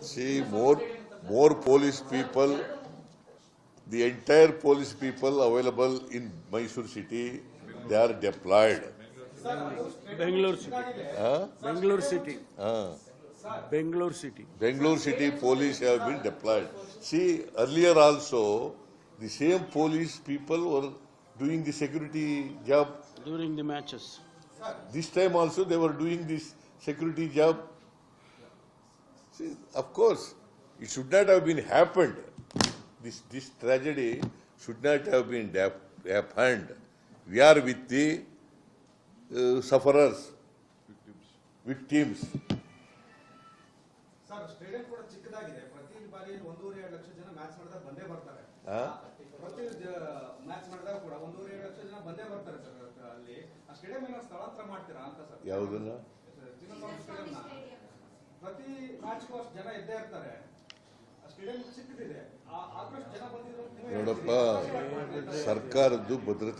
See, more police people, the entire police people available in Mysore city, they are deployed. Bangalore City. Bangalore City. Bangalore City. Bangalore city police have been deployed. See, earlier also, the same police people were doing the security job. During the matches. This time also they were doing this security job. See, of course, it should not have been happened. This tragedy should not have been happened. We are with the sufferers, victims. Sir stadium ಕೂಡ ಚಿಕ್ಕದಾಗಿದೆ. ಪ್ರತಿ ಬಾರಿ 1.5 ಲಕ್ಷ ಜನ match ಮಾಡಿದಾಗ ಬಂದೇ ಬರ್ತಾರೆ. ಪ್ರತಿ match ಮಾಡಿದಾಗ ಕೂಡ 1.5 ಲಕ್ಷ ಜನ ಬಂದೇ ಬರ್ತಾರೆ ಸರ್. ಅಲ್ಲಿ ಆ ಸ್ಟೇಡಿಯಂ ಏನೋ ಸ್ಥಳಾಂತರ ಮಾಡ್ತೀರಾ ಅಂತ ಸರ್? ಯಾವುದನ್ನ? ಚಿನ್ನಸ್ವಾಮಿ ಸ್ಟೇಡಿಯಂನ ಪ್ರತಿ ಮ್ಯಾಚ್ಗೂ ಅಷ್ಟು ಜನ ಇದ್ದೇ ಇರ್ತಾರೆ. ಆ ಸ್ಟೇಡಿಯಂ ಚಿಕ್ಕದಿದೆ. ಆದಷ್ಟು ಜನ ಬಂದಿದ್ರು. ನೋಡಪ್ಪ, ಸರ್ಕಾರದ್ದು ಭದ್ರತೆ